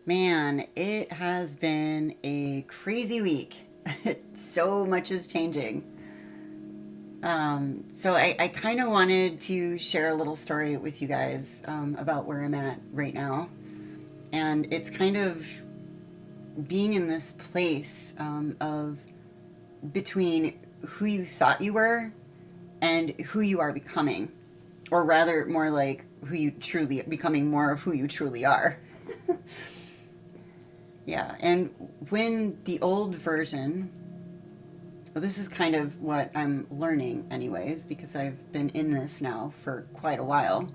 Man, it has been a crazy week. So much is changing. So I kind of wanted to share a little story with you guys about where I'm at right now. And it's kind of being in this place of between who you thought you were and who you are becoming. Or rather, more like who you truly, becoming more of who you truly are. Yeah, and when the old version, well, this is kind of what I'm learning, anyways, because I've been in this now for quite a while.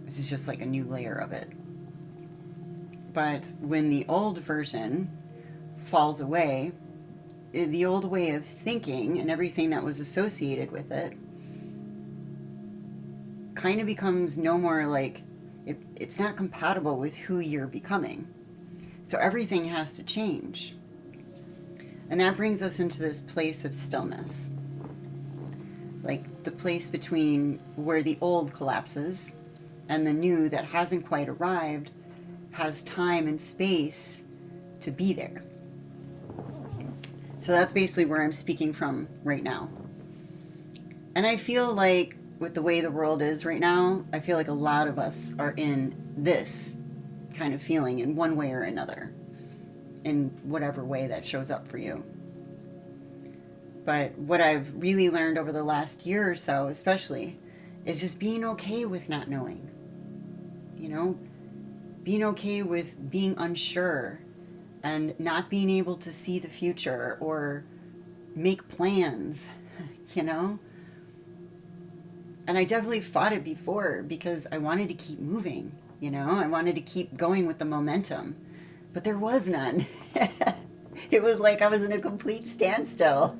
This is just like a new layer of it. But when the old version falls away, the old way of thinking and everything that was associated with it kind of becomes no more like it's not compatible with who you're becoming. So everything has to change. And that brings us into this place of stillness. Like the place between where the old collapses and the new that hasn't quite arrived has time and space to be there. So that's basically where I'm speaking from right now. And I feel like with the way the world is right now, I feel like a lot of us are in this kind of feeling in one way or another, in whatever way that shows up for you. But what I've really learned over the last year or so, especially, is just being okay with not knowing. You know, being okay with being unsure and not being able to see the future or make plans, you know? And I definitely fought it before because I wanted to keep moving, you know? I wanted to keep going with the momentum, but there was none. It was like I was in a complete standstill,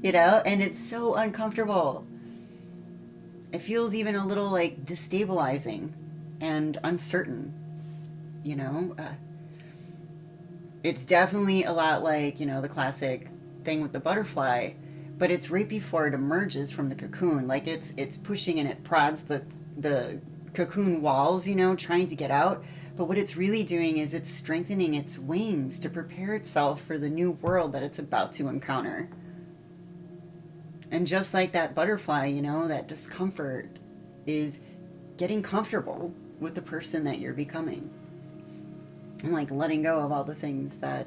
you know? And it's so uncomfortable. It feels even a little like destabilizing and uncertain, you know? It's definitely a lot like, you know, the classic thing with the butterfly, but it's right before it emerges from the cocoon. Like it's pushing and it prods the cocoon walls, you know, trying to get out. But what it's really doing is it's strengthening its wings to prepare itself for the new world that it's about to encounter. And just like that butterfly, you know, that discomfort is getting comfortable with the person that you're becoming. And like letting go of all the things that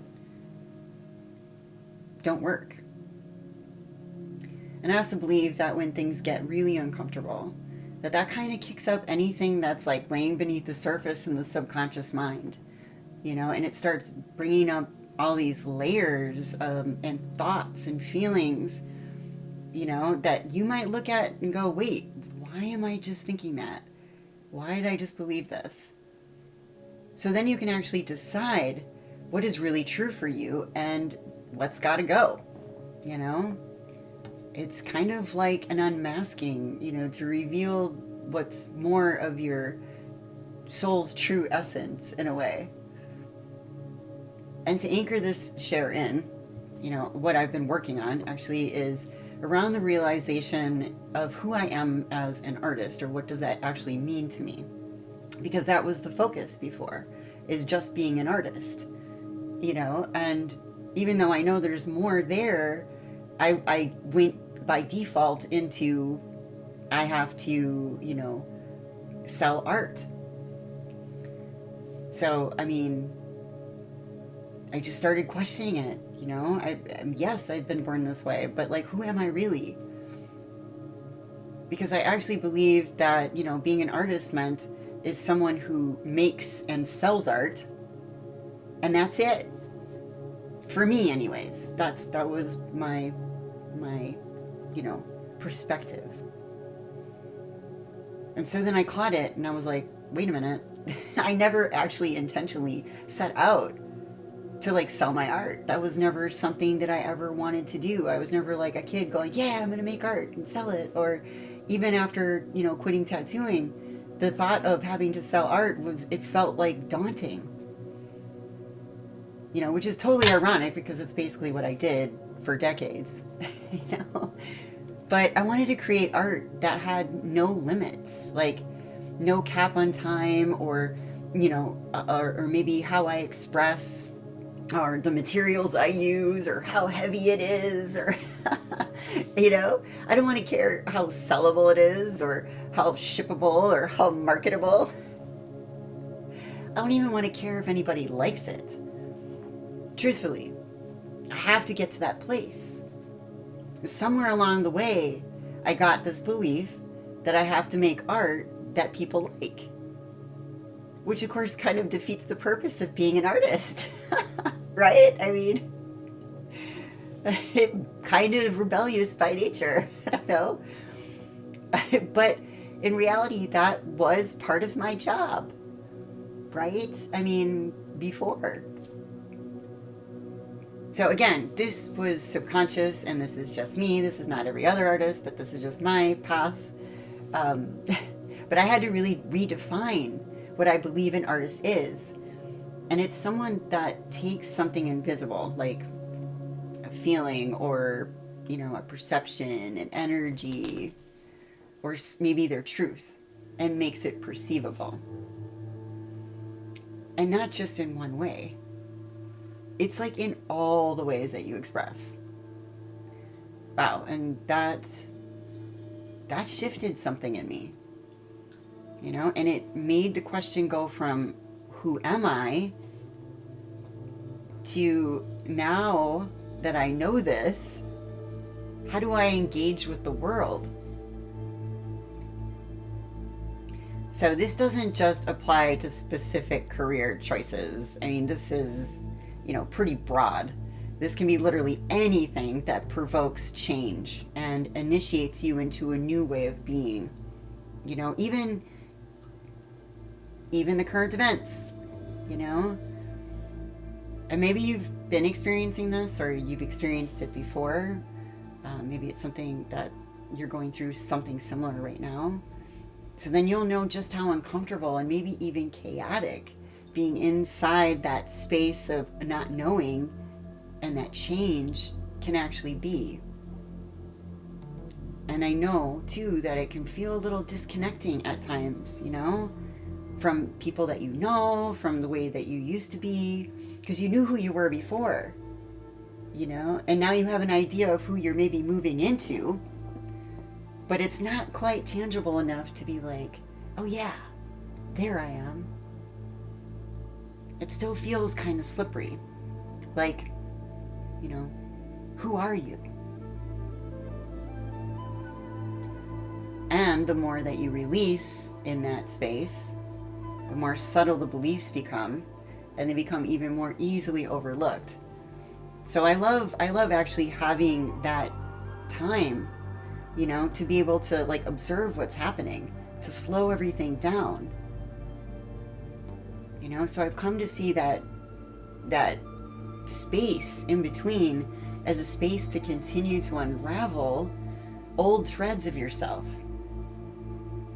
don't work. And I also believe that when things get really uncomfortable, that kind of kicks up anything that's like laying beneath the surface in the subconscious mind, you know, and it starts bringing up all these layers and thoughts and feelings, you know, that you might look at and go, wait, why am I just thinking that? Why did I just believe this? So then you can actually decide what is really true for you and what's got to go, you know? It's kind of like an unmasking, you know, to reveal what's more of your soul's true essence in a way. And to anchor this share in, you know, what I've been working on actually is around the realization of who I am as an artist, or what does that actually mean to me? Because that was the focus before, is just being an artist, you know? And even though I know there's more there, I went by default into I have to, you know, sell art. So, I mean, I just started questioning it, you know? Yes, I've been born this way, but like, who am I really? Because I actually believed that, you know, being an artist meant is someone who makes and sells art, and that's it. For me, anyways. That was my you know, perspective. And so then I caught it and I was like, wait a minute. I never actually intentionally set out to like sell my art. That was never something that I ever wanted to do. I was never like a kid going, yeah, I'm going to make art and sell it. Or even after, you know, quitting tattooing, the thought of having to sell art it felt like daunting. You know, which is totally ironic because it's basically what I did for decades, you know? But I wanted to create art that had no limits, like no cap on time or or maybe how I express, or the materials I use, or how heavy it is, or, I don't want to care how sellable it is, or how shippable, or how marketable. I don't even want to care if anybody likes it. Truthfully, I have to get to that place. Somewhere along the way, I got this belief that I have to make art that people like, which of course kind of defeats the purpose of being an artist, right? I mean, kind of rebellious by nature, I don't know. But in reality, that was part of my job, right? I mean, before. So again, this was subconscious, and this is just me. This is not every other artist, but this is just my path. But I had to really redefine what I believe an artist is. And it's someone that takes something invisible, like a feeling, or, a perception, an energy, or maybe their truth, and makes it perceivable. And not just in one way. It's like in all the ways that you express. Wow, and that shifted something in me. And it made the question go from who am I to, now that I know this, how do I engage with the world? So this doesn't just apply to specific career choices. I mean, this is, pretty broad. This can be literally anything that provokes change and initiates you into a new way of being. Even the current events, And maybe you've been experiencing this, or you've experienced it before. Maybe it's something that you're going through something similar right now. So then you'll know just how uncomfortable and maybe even chaotic being inside that space of not knowing and that change can actually be. And I know too that it can feel a little disconnecting at times, from people that from the way that you used to be, because you knew who you were before, and now you have an idea of who you're maybe moving into, but it's not quite tangible enough to be like, oh yeah, there I am. It still feels kind of slippery. Like, who are you? And the more that you release in that space, the more subtle the beliefs become, and they become even more easily overlooked. So I love actually having that time, to be able to observe what's happening, to slow everything down. So I've come to see that space in between as a space to continue to unravel old threads of yourself.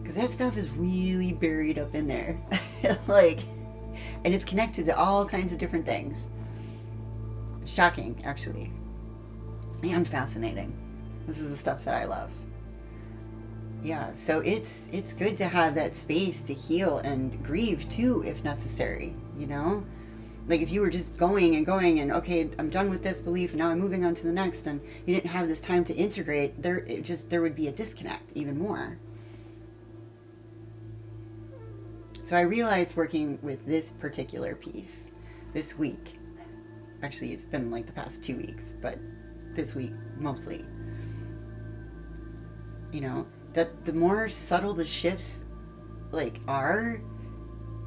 Because that stuff is really buried up in there. And it's connected to all kinds of different things. Shocking, actually. And fascinating. This is the stuff that I love. Yeah, so it's good to have that space to heal and grieve too, if necessary, If you were just going and okay, I'm done with this belief and now I'm moving on to the next, and you didn't have this time to integrate, there would be a disconnect even more. So I realized working with this particular piece this week, actually it's been the past 2 weeks, but this week mostly, that the more subtle the shifts are,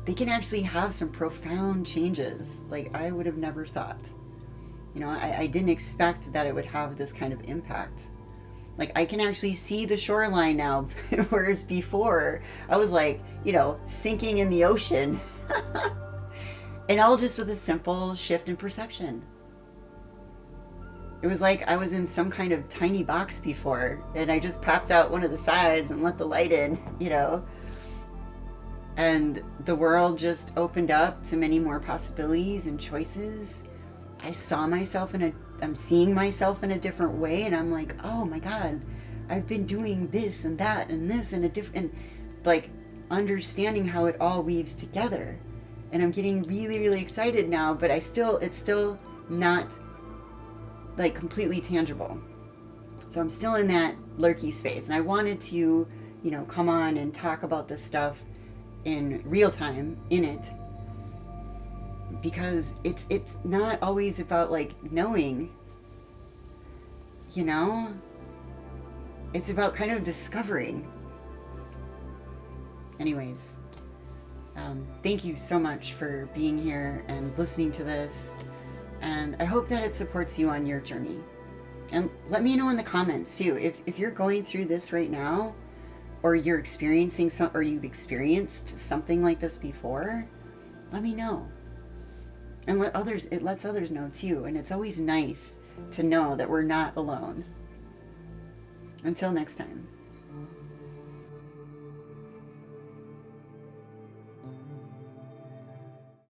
they can actually have some profound changes I would have never thought. I didn't expect that it would have this kind of impact. I can actually see the shoreline now, whereas before I was sinking in the ocean. And all just with a simple shift in perception. It was like I was in some kind of tiny box before, and I just popped out one of the sides and let the light in, And the world just opened up to many more possibilities and choices. I saw myself I'm seeing myself in a different way, and I'm like, oh my God, I've been doing this and that and this and a different, understanding how it all weaves together. And I'm getting really, really excited now, but it's still not like completely tangible. So I'm still in that lurky space. And I wanted to, you know, come on and talk about this stuff in real time in it, because it's not always about like knowing, you know, it's about kind of discovering. Anyways, thank you so much for being here and listening to this, and I hope that it supports you on your journey. And let me know in the comments too, if you're going through this right now, or you're experiencing or you've experienced something like this before, let me know. And it lets others know too. And it's always nice to know that we're not alone. Until next time.